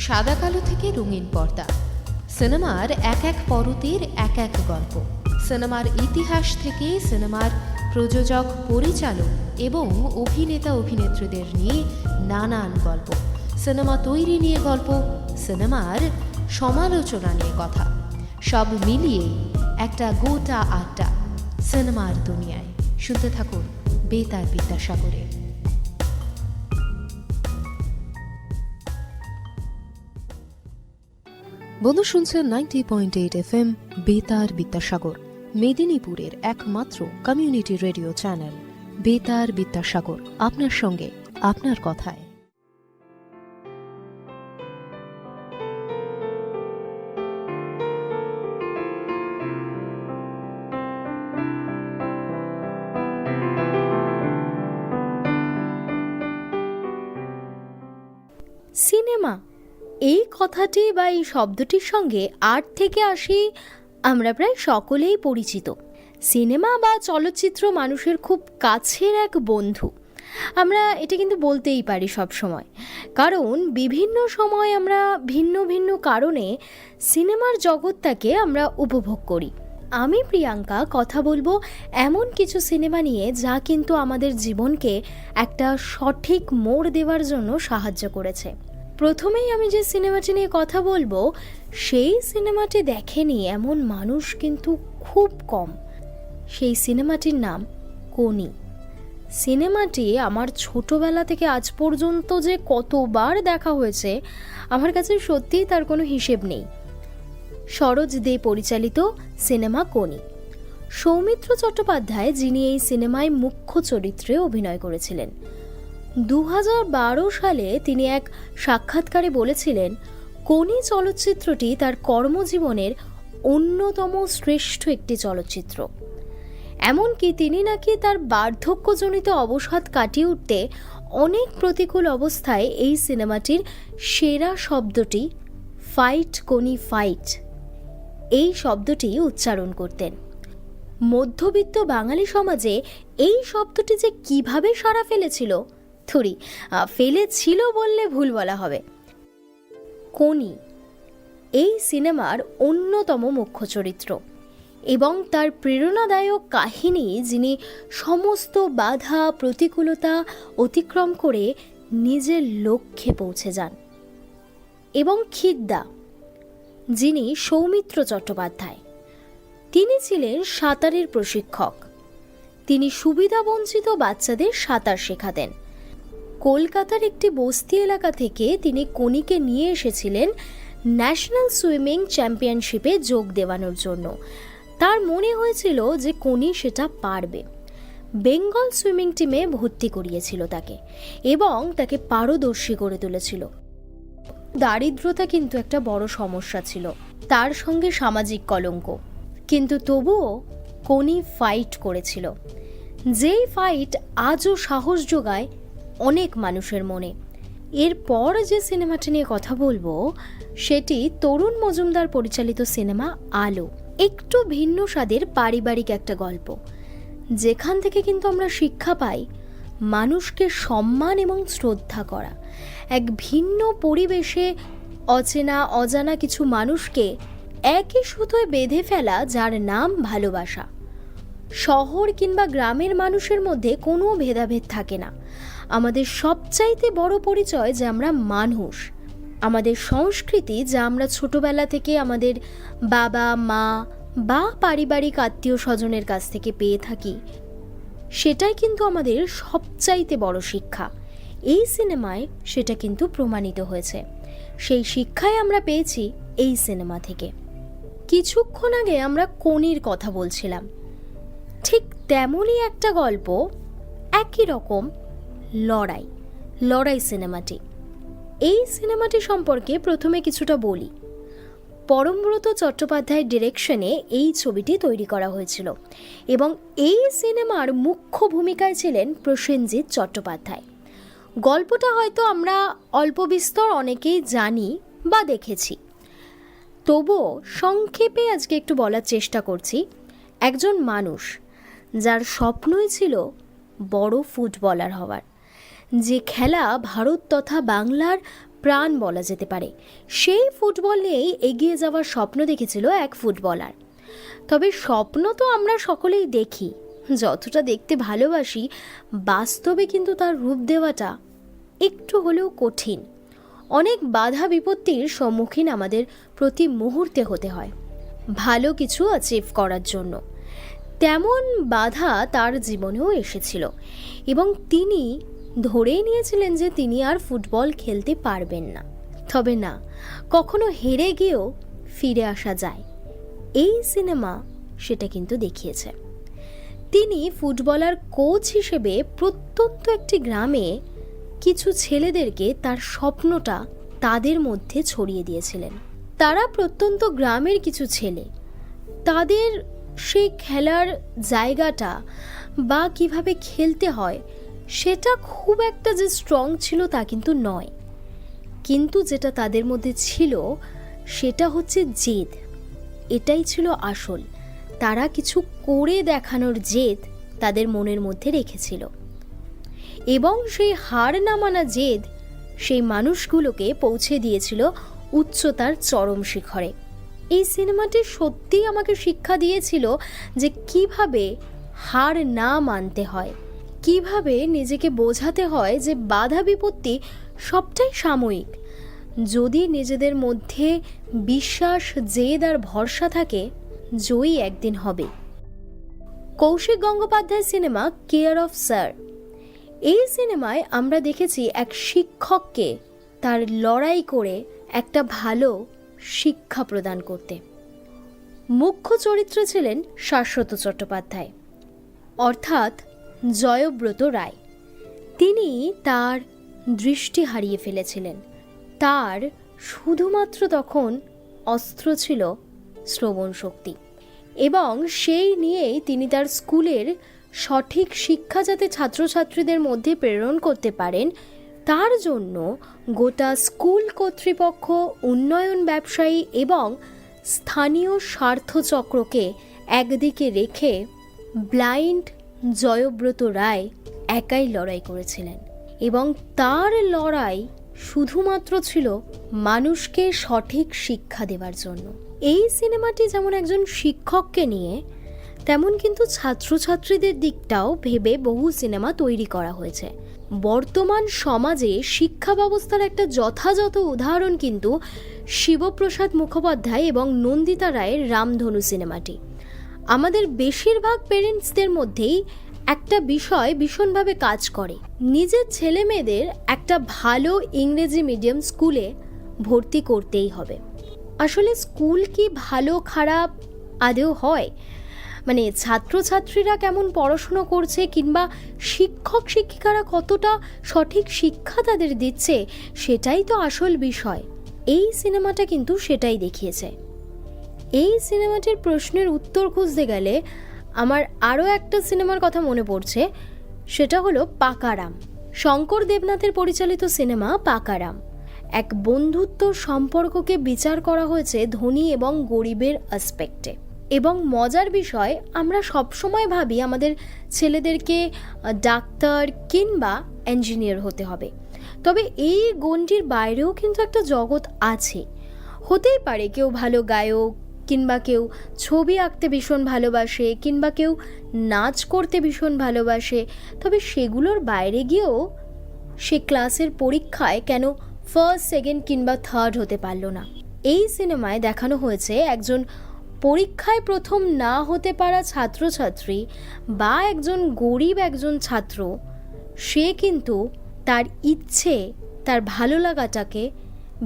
সাদা কালো থেকে রঙিন পর্দা, সিনেমার এক এক পরতের এক এক গল্প, সিনেমার ইতিহাস থেকে সিনেমার প্রযোজক, পরিচালক এবং অভিনেতা অভিনেত্রীদের নিয়ে নানান গল্প, সিনেমা তৈরি নিয়ে গল্প, সিনেমার সমালোচনা নিয়ে কথা, সব মিলিয়ে একটা গোটা আড্ডা সিনেমার দুনিয়ায়। শুনতে থাকুন বেতার বিদ্যাসাগরে। বন্ধু শুনছেন 90.8 FM বেতার বিদ্যাসাগর, মেদিনীপুরের একমাত্র কমিউনিটি রেডিও চ্যানেল বেতার বিদ্যাসাগর। আপনার সঙ্গে, আপনার কথায়। সিনেমা এই কথাটি বা এই শব্দটির সঙ্গে আট থেকে আসি আমরা প্রায় সকলেই পরিচিত। সিনেমা বা চলচ্চিত্র মানুষের খুব কাছের এক বন্ধু, আমরা এটা কিন্তু বলতেই পারি সব সময়, কারণ বিভিন্ন সময় আমরা ভিন্ন ভিন্ন কারণে সিনেমার জগৎটাকে আমরা উপভোগ করি। আমি প্রিয়াঙ্কা কথা বলবো এমন কিছু সিনেমা নিয়ে যা কিন্তু আমাদের জীবনকে একটা সঠিক মোড় দেওয়ার জন্য সাহায্য করেছে। প্রথমেই আমি যে সিনেমাটি নিয়ে কথা বলবো, সেই সিনেমাটি দেখেনি এমন মানুষ কিন্তু খুব কম। সেই সিনেমাটির নাম কোনি। সিনেমাটি আমার ছোটবেলা থেকে আজ পর্যন্ত যে কতবার দেখা হয়েছে আমার কাছে সত্যিই তার কোনো হিসেব নেই। সরোজ দে পরিচালিত সিনেমা কোনি। সৌমিত্র চট্টোপাধ্যায়, যিনি এই সিনেমায় মুখ্য চরিত্রে অভিনয় করেছিলেন, 2012 সালে তিনি এক সাক্ষাৎকারে বলেছিলেন কোনি চলচ্চিত্রটি তার কর্মজীবনের অন্যতম শ্রেষ্ঠ একটি চলচ্চিত্র। এমনকি তিনি নাকি তার বার্ধক্যজনিত অবসাদ কাটিয়ে উঠতে অনেক প্রতিকূল অবস্থায় এই সিনেমাটির সেরা শব্দটি ফাইট কোনি ফাইট, এই শব্দটি উচ্চারণ করতেন। মধ্যবিত্ত বাঙালি সমাজে এই শব্দটি যে কিভাবে সাড়া ফেলেছিল বললে ভুল বলা হবে। কোনি এই সিনেমার অন্যতম মুখ্য চরিত্র এবং তার প্রেরণাদায়ক কাহিনী, যিনি সমস্ত বাধা প্রতিকূলতা অতিক্রম করে নিজের লক্ষ্যে পৌঁছে যান। এবং খিদ্দা, যিনি সৌমিত্র চট্টোপাধ্যায়, তিনি ছিলেন সাঁতারের প্রশিক্ষক। তিনি সুবিধাবঞ্চিত বাচ্চাদের সাঁতার শেখাতেন। কলকাতার একটি বস্তি এলাকা থেকে তিনি কোনিকে নিয়ে এসেছিলেন ন্যাশনাল সুইমিং চ্যাম্পিয়নশিপে যোগ দেওয়ানোর জন্য। তার মনে হয়েছিল যে কোনি সেটা পারবে। বেঙ্গল সুইমিং টিমে ভর্তি করিয়েছিল তাকে এবং তাকে পারদর্শী করে তুলেছিল। দারিদ্রতা কিন্তু একটা বড় সমস্যা ছিল, তার সঙ্গে সামাজিক কলঙ্ক, কিন্তু তবুও কোনি ফাইট করেছিল, যেই ফাইট আজও সাহস যোগায় অনেক মানুষের মনে। এরপর যে সিনেমাটি নিয়ে কথা বলবো সেটি তরুণ মজুমদার পরিচালিত সিনেমা আলো। একটু ভিন্ন স্বাদের পারিবারিক একটা গল্প, যেখান থেকে কিন্তু আমরা শিক্ষা পাই মানুষকে সম্মান এবং শ্রদ্ধা করা। এক ভিন্ন পরিবেশে অচেনা অজানা কিছু মানুষকে একই সুতোয় বেঁধে ফেলা, যার নাম ভালোবাসা। শহর কিংবা গ্রামের মানুষের মধ্যে কোনো ভেদাভেদ থাকে না। আমাদের সবচাইতে বড় পরিচয় যে আমরা মানুষ, আমাদের সংস্কৃতি যা আমরা ছোটবেলা থেকে আমাদের বাবা মা বা পারিবারিক আত্মীয় স্বজনের কাছ থেকে পেয়ে থাকি, সেটাই কিন্তু আমাদের সবচাইতে বড় শিক্ষা। এই সিনেমায় সেটা কিন্তু প্রমাণিত হয়েছে। সেই শিক্ষাই আমরা পেয়েছি এই সিনেমা থেকে। কিছুক্ষণ আগে আমরা কোনির কথা বলছিলাম, ঠিক তেমনই একটা গল্প, একই রকম লড়াই সিনেমাটি। এই সিনেমাটি সম্পর্কে প্রথমে কিছুটা বলি। পরমব্রত চট্টোপাধ্যায়ের ডিরেকশনে এই ছবিটি তৈরি করা হয়েছিল এবং এই সিনেমার মুখ্য ভূমিকায় ছিলেন প্রসেনজিৎ চট্টোপাধ্যায়। গল্পটা হয়তো আমরা অল্প বিস্তর অনেকেই জানি বা দেখেছি, তবুও সংক্ষেপে আজকে একটু বলার চেষ্টা করছি। একজন মানুষ যার স্বপ্নই ছিল বড় ফুটবলার হওয়ার, যে খেলা ভারত তথা বাংলার প্রাণ বলা যেতে পারে। সেই ফুটবল নিয়েই এগিয়ে যাওয়ার স্বপ্ন দেখেছিল এক ফুটবলার। তবে স্বপ্ন তো আমরা সকলেই দেখি, যতটা দেখতে ভালোবাসি বাস্তবে কিন্তু তার রূপ দেওয়াটা একটু হলেও কঠিন। অনেক বাধা বিপত্তির সম্মুখীন আমাদের প্রতি মুহূর্তে হতে হয় ভালো কিছু অ্যাচিভ করার জন্য। তেমন বাধা তার জীবনেও এসেছিল এবং তিনি ধরেই নিয়েছিলেন যে তিনি আর ফুটবল খেলতে পারবেন না। তবে না, কখনো হেরে গিয়েও ফিরে আসা যায়, এই সিনেমা সেটা কিন্তু দেখিয়েছে। তিনি ফুটবলার কোচ হিসেবে প্রত্যন্ত একটি গ্রামে কিছু ছেলেদেরকে তার স্বপ্নটা তাদের মধ্যে ছড়িয়ে দিয়েছিলেন। তারা প্রত্যন্ত গ্রামের কিছু ছেলে, তাদের সেই খেলার জায়গাটা বা কিভাবে খেলতে হয় সেটা খুব একটা যে স্ট্রং ছিল তা কিন্তু নয়, কিন্তু যেটা তাদের মধ্যে ছিল সেটা হচ্ছে জেদ। এটাই ছিল আসল। তারা কিছু করে দেখানোর জেদ তাদের মনের মধ্যে রেখেছিল এবং সেই হার না মানা জেদ সেই মানুষগুলোকে পৌঁছে দিয়েছিল উচ্চতার চরম শিখরে। এই সিনেমাটি সত্যিই আমাকে শিক্ষা দিয়েছিল যে কিভাবে হার না মানতে হয়, কিভাবে নিজেকে বোঝাতে হয় যে বাধা বিপত্তি সবটাই সাময়িক। যদি নিজেদের মধ্যে বিশ্বাস, জেদ আর ভরসা থাকে, জয়ী একদিন হবে। Kaushik Gangopadhyay cinema care of sir, এই সিনেমায় আমরা দেখেছি এক শিক্ষককে তার লড়াই করে একটা ভালো শিক্ষা প্রদান করতে। মুখ্য চরিত্রে ছিলেন শাশ্বত চট্টোপাধ্যায় অর্থাৎ জয়ব্রত রায়। তিনি তার দৃষ্টি হারিয়ে ফেলেছিলেন। তার শুধুমাত্র তখন অস্ত্র ছিল শ্রবণ শক্তি এবং সেই নিয়েই তিনি তার স্কুলের সঠিক শিক্ষা যাতে ছাত্রছাত্রীদের মধ্যে প্রেরণ করতে পারেন তার জন্য গোটা স্কুল কর্তৃপক্ষ, উন্নয়ন ব্যবসায়ী এবং স্থানীয় স্বার্থচক্রকে একদিকে রেখে ব্লাইন্ড জয়ব্রত রায় একাই লড়াই করেছিলেন এবং তার লড়াই শুধুমাত্র ছিল মানুষকে সঠিক শিক্ষা দেওয়ার জন্য। এই সিনেমাটি যেমন একজন শিক্ষককে নিয়ে, তেমন কিন্তু ছাত্রছাত্রীদের দিকটাও ভেবে বহু সিনেমা তৈরি করা হয়েছে। বর্তমান সমাজে শিক্ষা ব্যবস্থার একটা যথাযথ উদাহরণ কিন্তু শিবপ্রসাদ মুখোপাধ্যায় এবং নন্দিতা রায়ের রামধনু সিনেমাটি। আমাদের বেশিরভাগ পেরেন্টসদের মধ্যেই একটা বিষয় ভীষণভাবে কাজ করে, নিজের ছেলে মেয়েদের একটা ভালো ইংরেজি মিডিয়াম স্কুলে ভর্তি করতেই হবে। আসলে স্কুল কি ভালো খারাপ আদৌ হয়? মানে ছাত্রছাত্রীরা কেমন পড়াশুনো করছে কিংবা শিক্ষক শিক্ষিকারা কতটা সঠিক শিক্ষা তাদের দিচ্ছে সেটাই তো আসল বিষয়। এই সিনেমাটা কিন্তু সেটাই দেখিয়েছে। এই সিনেমাটির প্রশ্নের উত্তর খুঁজতে গেলে আমার আরও একটা সিনেমার কথা মনে পড়ছে, সেটা হলো পাকারাম। শঙ্কর দেবনাথের পরিচালিত সিনেমা পাকারাম। এক বন্ধুত্ব সম্পর্ককে বিচার করা হয়েছে ধনী এবং গরিবের অ্যাসপেক্টে। এবং মজার বিষয়, আমরা সবসময় ভাবি আমাদের ছেলেদেরকে ডাক্তার কিংবা ইঞ্জিনিয়ার হতে হবে, তবে এই গণ্ডির বাইরেও কিন্তু একটা জগৎ আছে। হতেই পারে কেউ ভালো গায়ক, কিংবা কেউ ছবি আঁকতে ভীষণ ভালোবাসে, কিংবা কেউ নাচ করতে ভীষণ ভালোবাসে, তবে সেগুলোর বাইরে গিয়েও সে ক্লাসের পরীক্ষায় কেন ফার্স্ট, সেকেন্ড কিংবা থার্ড হতে পারলো না। এই সিনেমায় দেখানো হয়েছে একজন পরীক্ষায় প্রথম না হতে পারা ছাত্রছাত্রী বা একজন গরিব একজন ছাত্র, সে কিন্তু তার ইচ্ছে, তার ভালো লাগাটাকে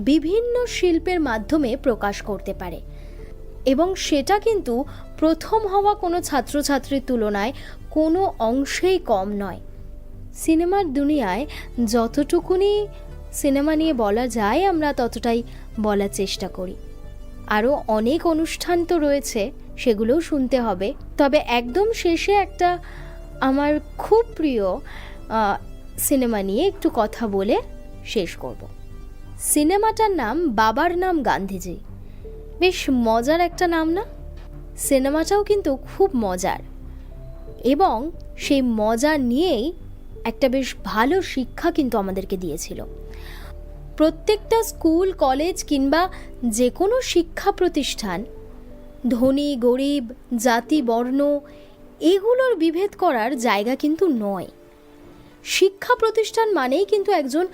বিভিন্ন শিল্পের মাধ্যমে প্রকাশ করতে পারে এবং সেটা কিন্তু প্রথম হওয়া কোনো ছাত্রছাত্রীর তুলনায় কোনো অংশেই কম নয়। সিনেমার দুনিয়ায় যতটুকুনি সিনেমা নিয়ে বলা যায় আমরা ততটাই বলার চেষ্টা করি। আরও অনেক অনুষ্ঠান তো রয়েছে, সেগুলোও শুনতে হবে। তবে একদম শেষে একটা আমার খুব প্রিয় সিনেমা নিয়ে একটু কথা বলে শেষ করব। সিনেমাটার নাম বাবার নাম গান্ধীজি। বেশ মজার একটা নাম না? সিনেমাটাও কিন্তু খুব মজার এবং সেই মজা নিয়েই একটা বেশ ভালো শিক্ষা কিন্তু আমাদেরকে দিয়েছিল। প্রত্যেকটা স্কুল, কলেজ কিংবা যে কোনো শিক্ষা প্রতিষ্ঠান ধনী গরিব, জাতি বর্ণ এগুলোর বিভেদ করার জায়গা কিন্তু নয়। শিক্ষা প্রতিষ্ঠান মানেই কিন্তু একজন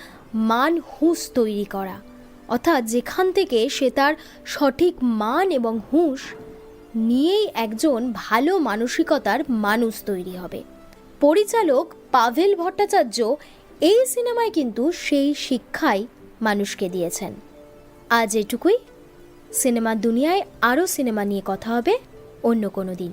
হুঁশ তৈরি করা, অর্থাৎ যেখান থেকে সে তার সঠিক মান এবং হুঁশ নিয়েই একজন ভালো মানসিকতার মানুষ তৈরি হবে। পরিচালক পাভেল ভট্টাচার্য এই সিনেমায় কিন্তু সেই শিক্ষাই মানুষকে দিয়েছেন। আজ এটুকুই। সিনেমার দুনিয়ায় আরও সিনেমা নিয়ে কথা হবে অন্য কোনো দিন।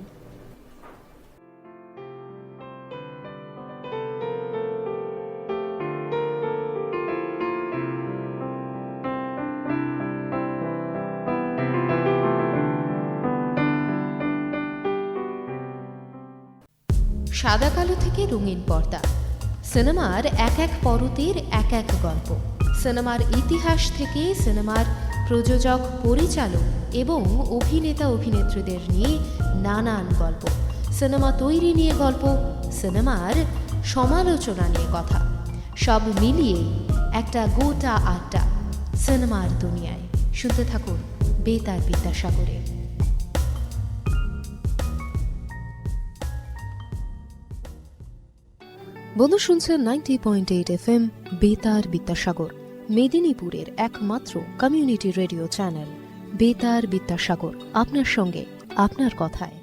সাদা কালো থেকে রঙিন পর্দা, সিনেমার এক এক পরতের এক এক গল্প। সিনেমার ইতিহাস থেকে সিনেমার প্রযোজক, পরিচালক এবং অভিনেতা অভিনেত্রীদের নিয়ে নানান গল্প। সিনেমা তৈরি নিয়ে গল্প, সিনেমার সমালোচনা নিয়ে কথা, সব মিলিয়েই একটা গোটা আড্ডা সিনেমার দুনিয়ায়। শুনতে থাকুন বেতার বিদ্যাসাগরে। বন্ধু শুনছেন 90.8 FM বেতার বিদ্যাসাগর, মেদিনীপুরের একমাত্র কমিউনিটি রেডিও চ্যানেল বেতার বিদ্যাসাগর। আপনার সঙ্গে, আপনার কথায়।